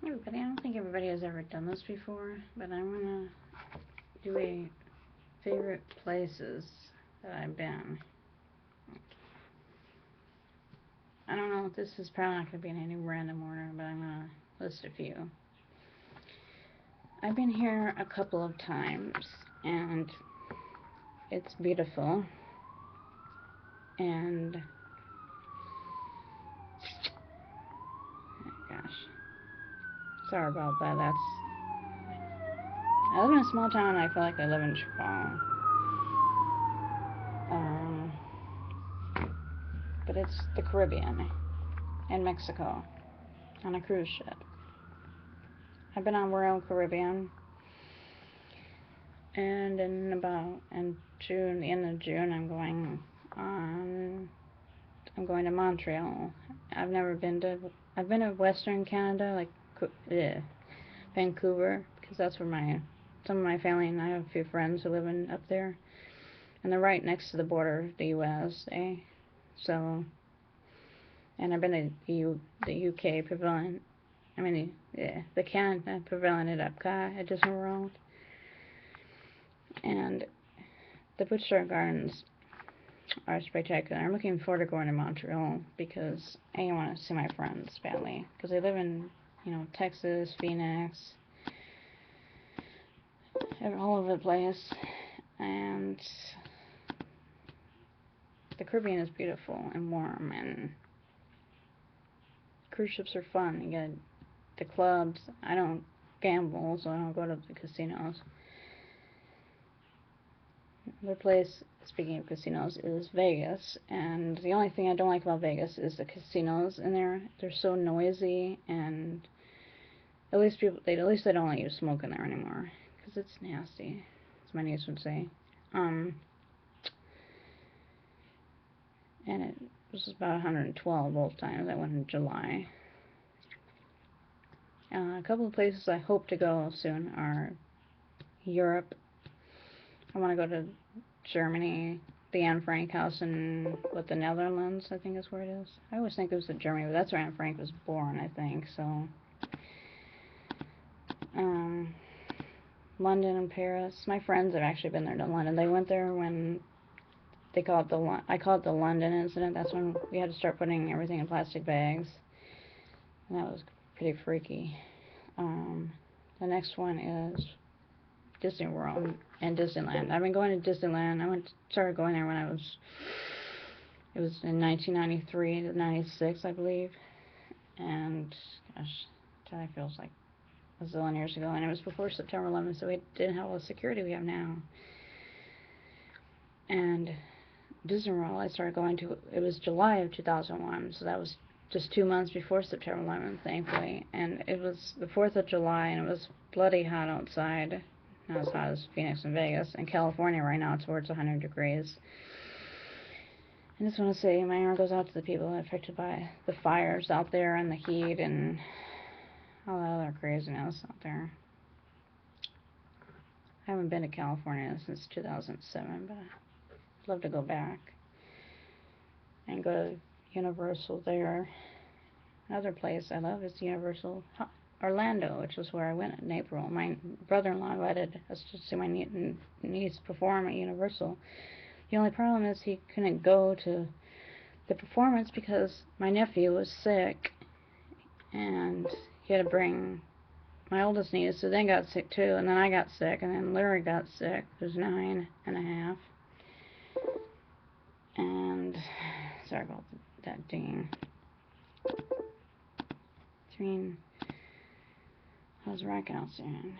Everybody, I don't think everybody has ever done this before, but I'm gonna do a favorite places that I've been. I don't know if this is probably not gonna be in any random order, but I'm gonna list a few. I've been here a couple of times, and it's beautiful. And gosh, sorry about that. I live in a small town. And I feel like I live in Chicago. Um, but it's the Caribbean in Mexico on a cruise ship. I've been on Royal Caribbean, and in June, the end of June, on. I'm going to Montreal. I've never been to. I've been to Western Canada, like Vancouver, because that's where some of my family and I have a few friends who live up there, and they're right next to the border of the U.S. So, and I've been to the UK Pavilion. I mean, the Canada Pavilion at Epcot at Disney World, and the Butcher Gardens are spectacular. I'm looking forward to going to Montreal because I want to see my friends badly because they live in, Texas, Phoenix, all over the place, and the Caribbean is beautiful and warm, and cruise ships are fun. You get the clubs. I don't gamble, so I don't go to the casinos. Another place, speaking of casinos, is Vegas, and the only thing I don't like about Vegas is the casinos in there. They're so noisy, and at least they don't let you smoke in there anymore because it's nasty, as my niece would say. And it was about 112 both times. I went in July. A couple of places I hope to go soon are Europe. I want to go to Germany, the Anne Frank house in the Netherlands, I think is where it is. I always think it was in Germany, but that's where Anne Frank was born, I think. So, London and Paris. My friends have actually been there to London. They went there when I call it the London incident. That's when we had to start putting everything in plastic bags, and that was pretty freaky. The next one is Disney World and Disneyland. I've been going to Disneyland. Started going there when it was in 1993 to 96, I believe. And gosh, that feels like a zillion years ago. And it was before September 11th, so we didn't have all the security we have now. And Disney World, I started going to, it was July of 2001, so that was just 2 months before September 11th, thankfully. And it was the 4th of July, and it was bloody hot outside. Not as hot as Phoenix and Vegas. In California right now, it's towards 100 degrees. I just want to say my heart goes out to the people affected by the fires out there and the heat and all that other craziness out there. I haven't been to California since 2007, but I'd love to go back and go to Universal there. Another place I love is Universal Orlando, which is where I went in April. My brother-in-law invited us to see my niece perform at Universal. The only problem is he couldn't go to the performance because my nephew was sick, and he had to bring my oldest niece, who then got sick too, and then I got sick, and then Larry got sick, who's 9.5. And sorry about that dinging. I was racking out soon.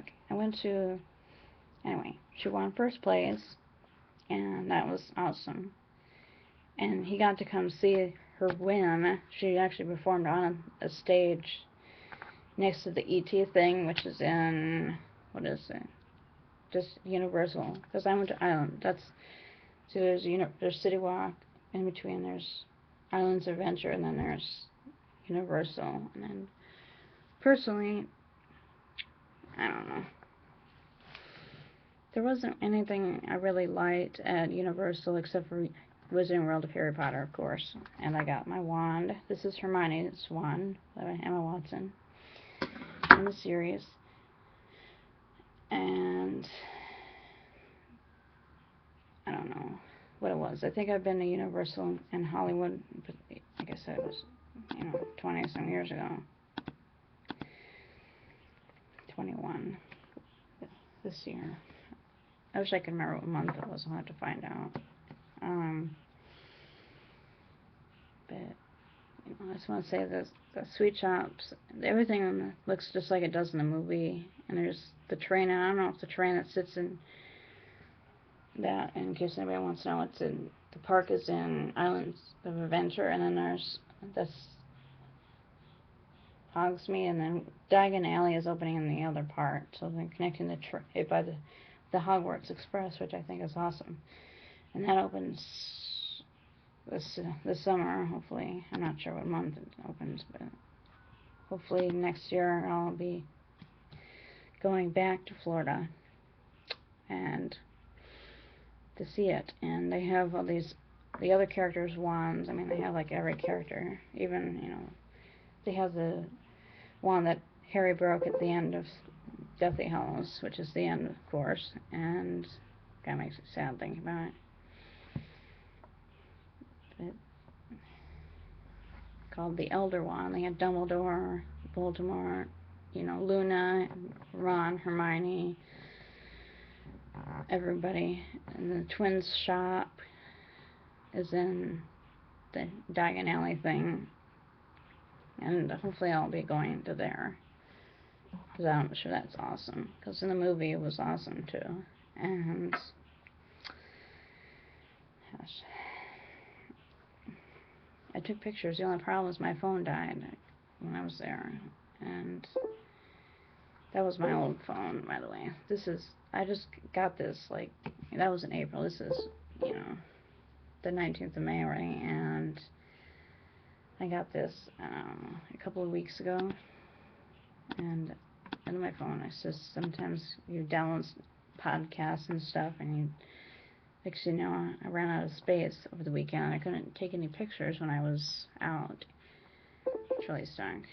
Okay, anyway, she won first place, and that was awesome. And he got to come see her win. She actually performed on a stage next to the ET thing, which is in, what is it? Just Universal. Because I went to Island. So there's City Walk, in between there's Islands of Adventure, and then there's Universal. And then, personally, I don't know. there wasn't anything I really liked at Universal except for Wizarding World of Harry Potter, of course. And I got my wand. This is Hermione's wand by Emma Watson in the series. And I don't know what it was. I think I've been to Universal in Hollywood, but like I said, it was, 20-some years ago. 21 this year. I wish I could remember what month it was. I'll have to find out. But I just want to say this: the sweet shops, everything looks just like it does in the movie. And there's the train. And I don't know if the train that sits in that, in case anybody wants to know, it's in the park is in Islands of Adventure, and then there's this Hogsmeade, and then Diagon Alley is opening in the other part, so they're connecting it by the Hogwarts Express, which I think is awesome. And that opens this summer, hopefully. I'm not sure what month it opens, but hopefully next year I'll be going back to Florida and to see it. And they have all the other characters' wands. I mean, they have like every character. Even, they have the wand that Harry broke at the end of Deathly Hallows, which is the end, of course, and kind of makes it sad thinking about it. But called the Elder Wand. They had Dumbledore, Voldemort, Luna, Ron, Hermione, everybody. And the twins' shop is in the Diagon Alley thing, and hopefully I'll be going to there, because I'm sure that's awesome, because in the movie it was awesome too. And gosh, I took pictures. The only problem was my phone died when I was there, and that was my old phone, by the way. I just got this, that was in April. This is, the 19th of May already, and I got this a couple of weeks ago, and on my phone, it's just sometimes you download podcasts and stuff, and actually, I ran out of space over the weekend. I couldn't take any pictures when I was out. It's really stunk.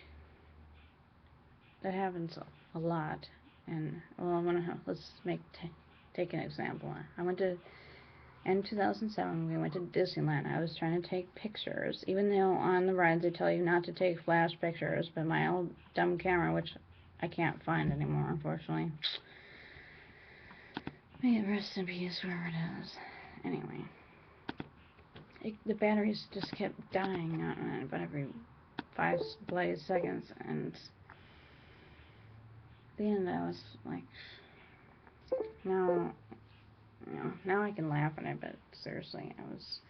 That happens a lot. And, well, let's take an example. In 2007, we went to Disneyland. I was trying to take pictures, even though on the rides they tell you not to take flash pictures, but my old dumb camera, which I can't find anymore, unfortunately. May it rest in peace wherever it is. Anyway, the batteries just kept dying on it about every 5 bloody seconds, and at the end I was like, now I can laugh at it, but seriously, I was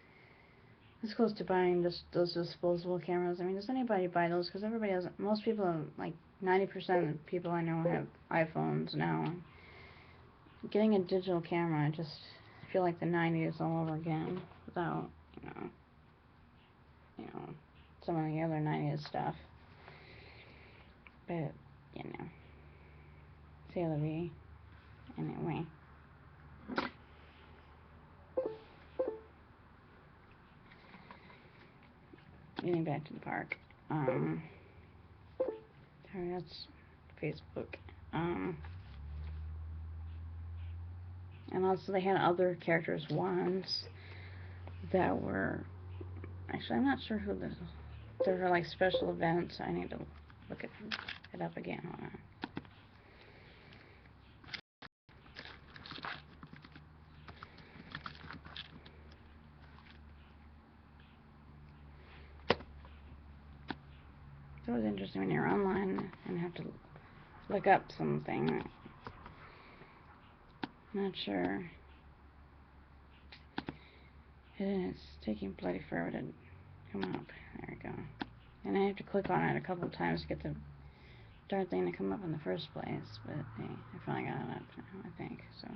this close to buying those disposable cameras. I mean, does anybody buy those? Because everybody has. Most people, like 90% of the people I know, have iPhones now. Getting a digital camera, I just feel like the 90s all over again, without some of the other 90s stuff. But c'est la vie. Anyway. Getting back to the park. Sorry, that's Facebook. And also they had other characters' wands that were, actually I'm not sure who they were, like special events. I need to look it up again. Hold on. It's always interesting when you're online and have to look up something. Not sure. It's taking bloody forever to come up. There we go. And I have to click on it a couple of times to get the darn thing to come up in the first place. But hey, I finally got it up now, I think. So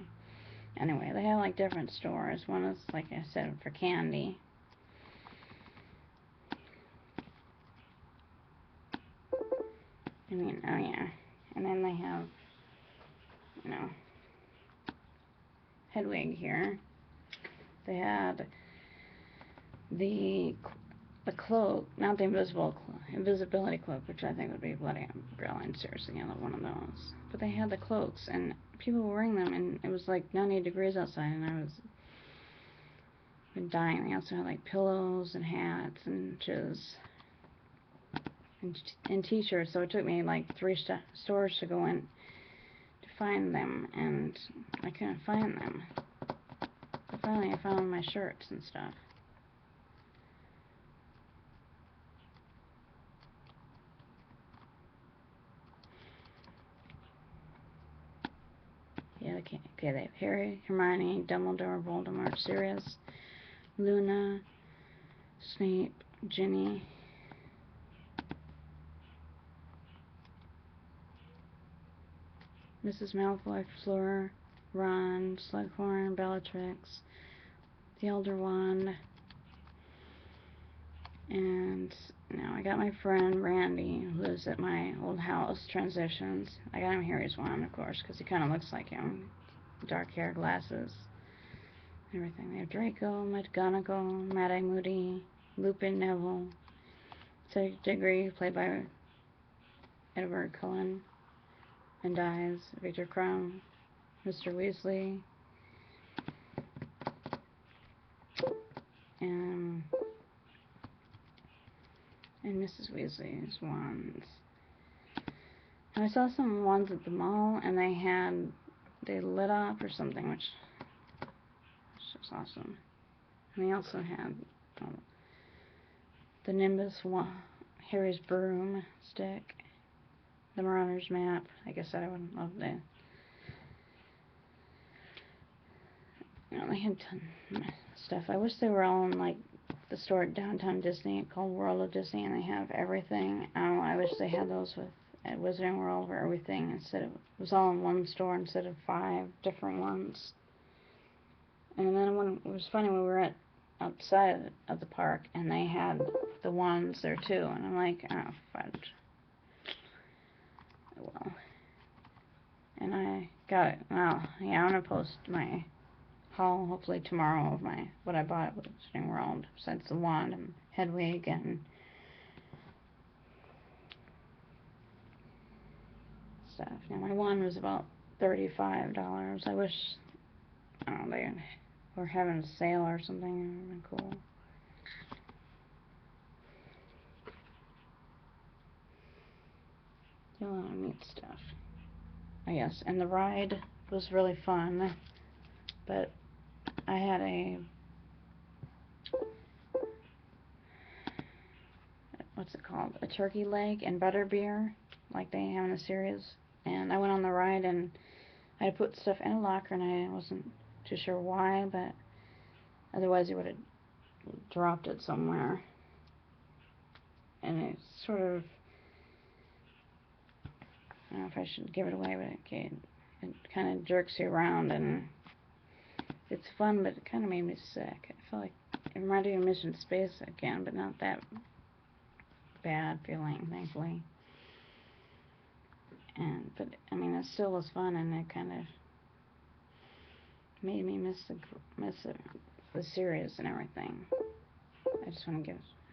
anyway, they have like different stores. One is, like I said, for candy. I mean, oh yeah. And then they have, Hedwig here. They had the cloak, not the invisibility cloak, which I think would be bloody brilliant, seriously, one of those. But they had the cloaks, and people were wearing them, and it was like 90 degrees outside, and I was dying. They also had like pillows and hats and shoes and t-shirts, so it took me like 3 stores to go in to find them, and I couldn't find them. But finally I found my shirts and stuff. Yeah, okay, they have Harry, Hermione, Dumbledore, Voldemort, Sirius, Luna, Snape, Ginny, Mrs. Malfoy, Fleur, Ron, Slughorn, Bellatrix, the Elder Wand, and now I got my friend Randy, who lives at my old house, Transitions. I got him Harry's wand, of course, because he kind of looks like him. Dark hair, glasses, everything. They have Draco, McGonagall, Mad-Eye Moody, Lupin, Neville, Cedric Diggory, played by Edward Cullen, and dies, Victor Crumb, Mr. Weasley, and Mrs. Weasley's wands. And I saw some wands at the mall, and they lit up or something, which was awesome. And they also had the Nimbus Harry's broom stick, the Marauders map. I guess I would love that. They had tons of stuff. I wish they were all in like the store at Downtown Disney called World of Disney, and they have everything. I wish they had those at Wizarding World for everything instead of it was all in one store instead of 5 different ones. And then it was funny when we were outside of the park, and they had the wands there too, and I'm like, oh fudge. Well, and I got it. Well, yeah, I'm gonna post my haul hopefully tomorrow of what I bought at Wizarding World, besides the wand and Hedwig and stuff. Now my wand was about $35. I wish, I don't know, they were having a sale or something. It would have been cool. A lot of neat stuff. Oh yes, and the ride was really fun, but I had what's it called? A turkey leg and butterbeer, like they have in the series. And I went on the ride, and I had to put stuff in a locker, and I wasn't too sure why, but otherwise you would have dropped it somewhere. And it sort of, I don't know if I should give it away, but it kind of jerks you around, and it's fun, but it kind of made me sick. I feel like it reminded me of Mission Space again, but not that bad feeling, thankfully. But I mean, it still was fun, and it kind of made me miss the series and everything. I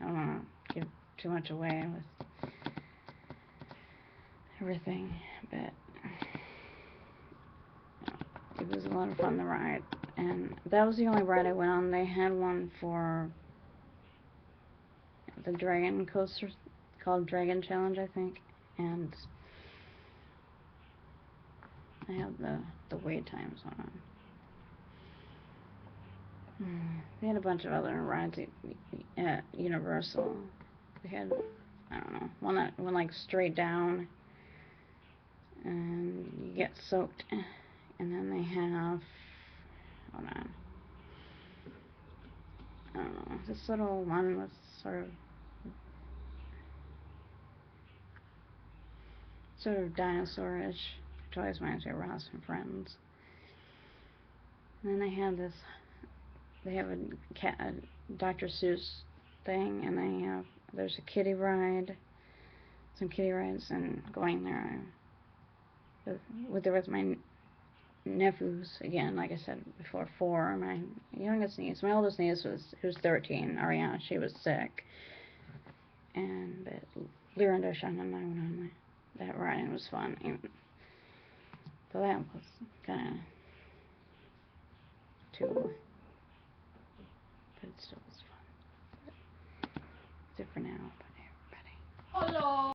don't want to give too much away with everything, but it was a lot of fun, the ride. And that was the only ride I went on. They had one for the Dragon Coaster called Dragon Challenge, I think, and I have the wait times on. They had a bunch of other rides at Universal. They had, I don't know, one that went like straight down, and you get soaked. And then they have, hold on, I don't know, this little one was sort of dinosaurish, which always reminds me of Ross from Friends. And then they have a Dr. Seuss thing, and there's a kiddie ride, some kiddie rides, and going there with my nephews, again, like I said before, 4. My youngest niece, my oldest niece who's 13, Ariana, she was sick. And Lyra Shannon, that riding was fun. So that was kind of too, but it still was fun. But, except for now, but everybody. Hello.